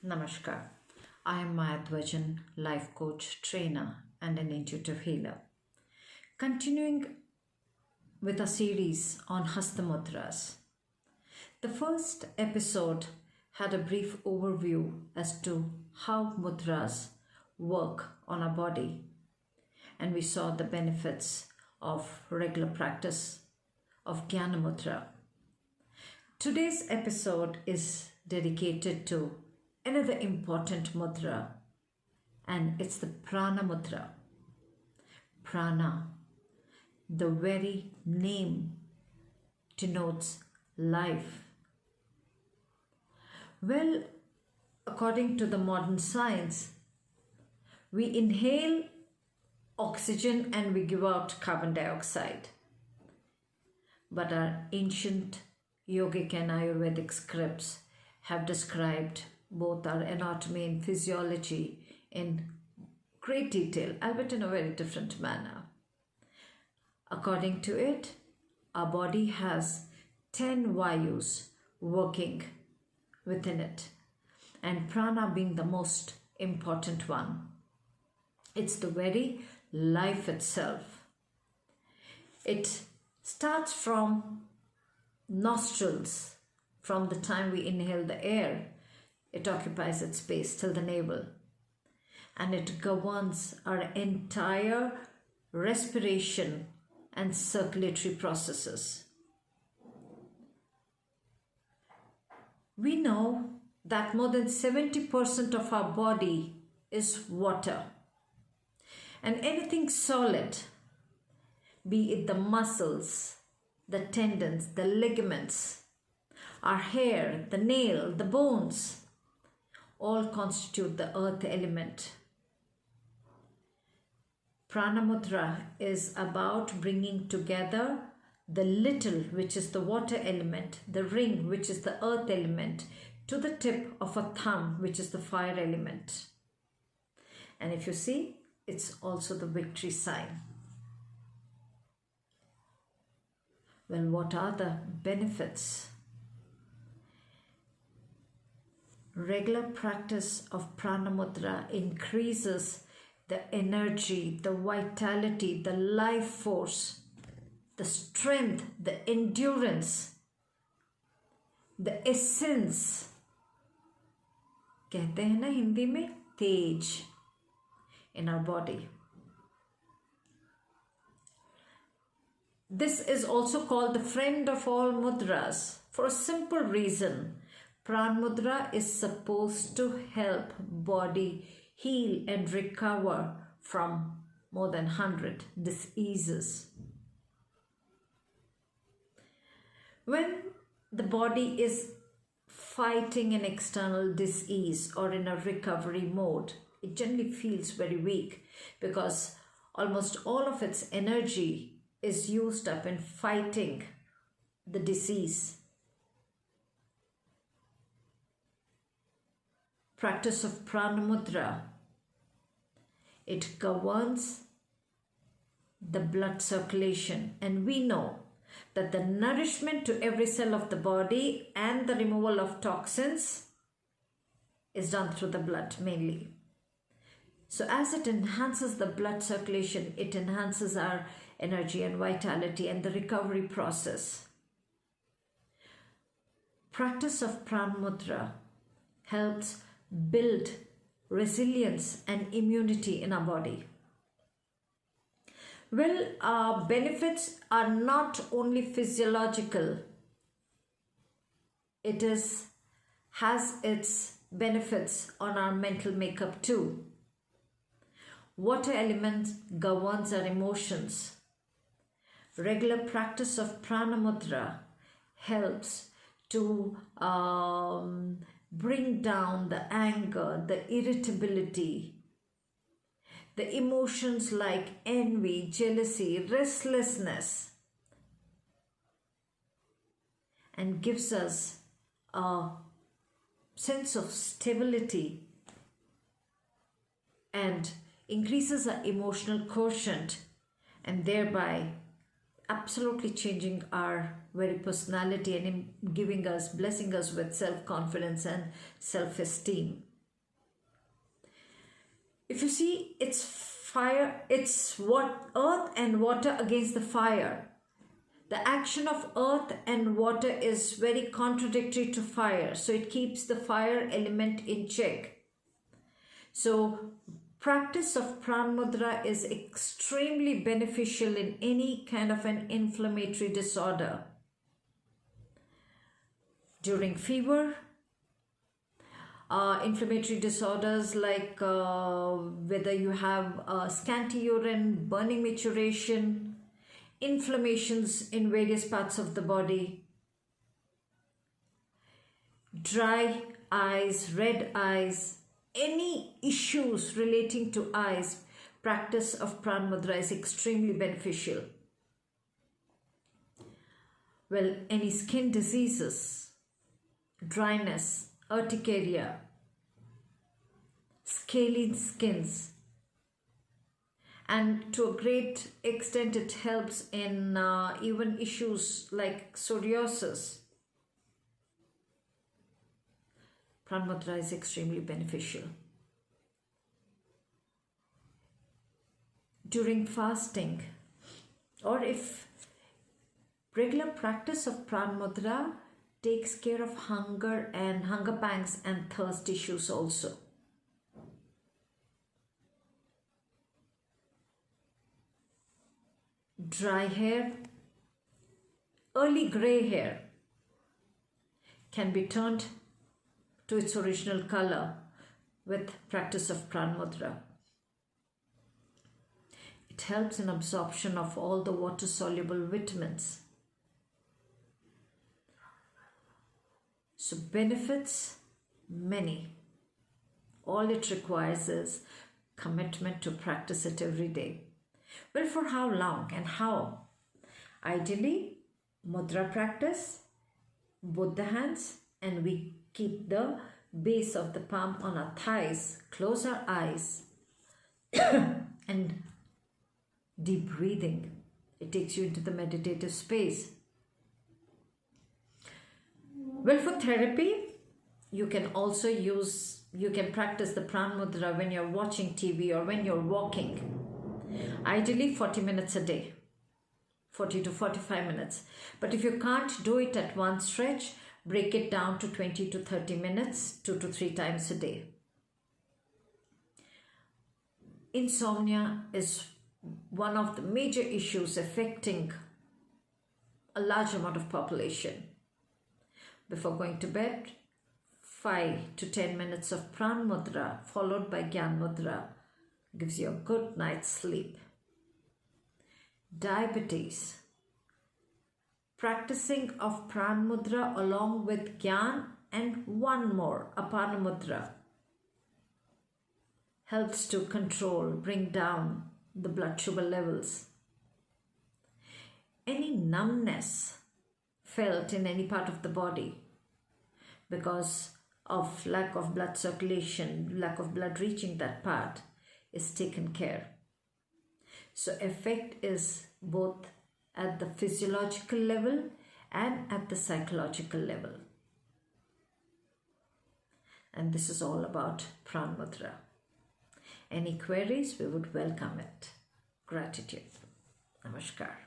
Namaskar. I am Mayadvajan, life coach, trainer, and an intuitive healer. Continuing with a series on Hasta Mudras. The first episode had a brief overview as to how mudras work on our body, and we saw the benefits of regular practice of Jnana Mudra. Today's episode is dedicated to another important mudra, and it's the Prana Mudra. Prana, the very name, denotes life. Well, according to the modern science, we inhale oxygen and we give out carbon dioxide. But our ancient yogic and Ayurvedic scripts have described both our anatomy and physiology in great detail, albeit in a very different manner. According to it, our body has 10 vayus working within it, and prana being the most important one. It's the very life itself. It starts from nostrils. From the time we inhale the air, it occupies its space till the navel, and it governs our entire respiration and circulatory processes. We know that more than 70% of our body is water, and anything solid, be it the muscles, the tendons, the ligaments, our hair, the nail, the bones, all constitute the earth element. Prana Mudra is about bringing together the little, which is the water element, the ring, which is the earth element, to the tip of a thumb, which is the fire element. And if you see, it's also the victory sign. Well, what are the benefits? Regular practice of Prana Mudra increases the energy, the vitality, the life force, the strength, the endurance, the essence. कहते हैं ना हिंदी में तेज in our body. This is also called the friend of all mudras for a simple reason. Prana Mudra is supposed to help body heal and recover from more than 100 diseases. When the body is fighting an external disease or in a recovery mode, it generally feels very weak because almost all of its energy is used up in fighting the disease. Practice of Prana Mudra, it governs the blood circulation, and we know that the nourishment to every cell of the body and the removal of toxins is done through the blood mainly. So as it enhances the blood circulation, it enhances our energy and vitality and the recovery process. Practice of Prana Mudra helps build resilience and immunity in our body. Well, our benefits are not only physiological. It has its benefits on our mental makeup too. Water element governs our emotions. Regular practice of Prana Mudra helps to bring down the anger, the irritability, the emotions like envy, jealousy, restlessness, and gives us a sense of stability and increases our emotional quotient, and thereby absolutely changing our very personality and giving us, blessing us with self-confidence and self-esteem. If you see, it's fire, it's what earth and water against the fire. The action of earth and water is very contradictory to fire, so it keeps the fire element in check. So practice of Pran Mudra is extremely beneficial in any kind of an inflammatory disorder. During fever, inflammatory disorders like whether you have scanty urine, burning maturation, inflammations in various parts of the body, dry eyes, red eyes, any issues relating to eyes, practice of Pran Mudra is extremely beneficial. Well, any skin diseases, dryness, urticaria, scaly skins, and to a great extent it helps in even issues like psoriasis. Pran Mudra is extremely beneficial. During fasting, or if regular practice of Pran Mudra takes care of hunger and hunger pangs and thirst issues also. Dry hair, early gray hair can be turned to its original color with practice of Pran Mudra. It helps in absorption of all the water-soluble vitamins. So benefits many. All it requires is commitment to practice it every day. Well, for how long and how? Ideally, mudra practice, both the hands, and we keep the base of the palm on our thighs, close our eyes, and deep breathing. It takes you into the meditative space. Well, for therapy, you can practice the Pran Mudra when you're watching TV or when you're walking. Ideally 40 minutes a day, 40 to 45 minutes. But if you can't do it at one stretch, break it down to 20 to 30 minutes, 2 to 3 times a day. Insomnia is one of the major issues affecting a large amount of population. Before going to bed, 5 to 10 minutes of Pran Mudra followed by Gyan Mudra gives you a good night's sleep. Diabetes. Practicing of Pran Mudra along with Gyan and one more, Apana Mudra, helps to control, bring down the blood sugar levels. Any numbness felt in any part of the body because of lack of blood circulation, lack of blood reaching that part, is taken care. So effect is both at the physiological level and at the psychological level. And this is all about Pran Mudra. Any queries, we would welcome it. Gratitude. Namaskar.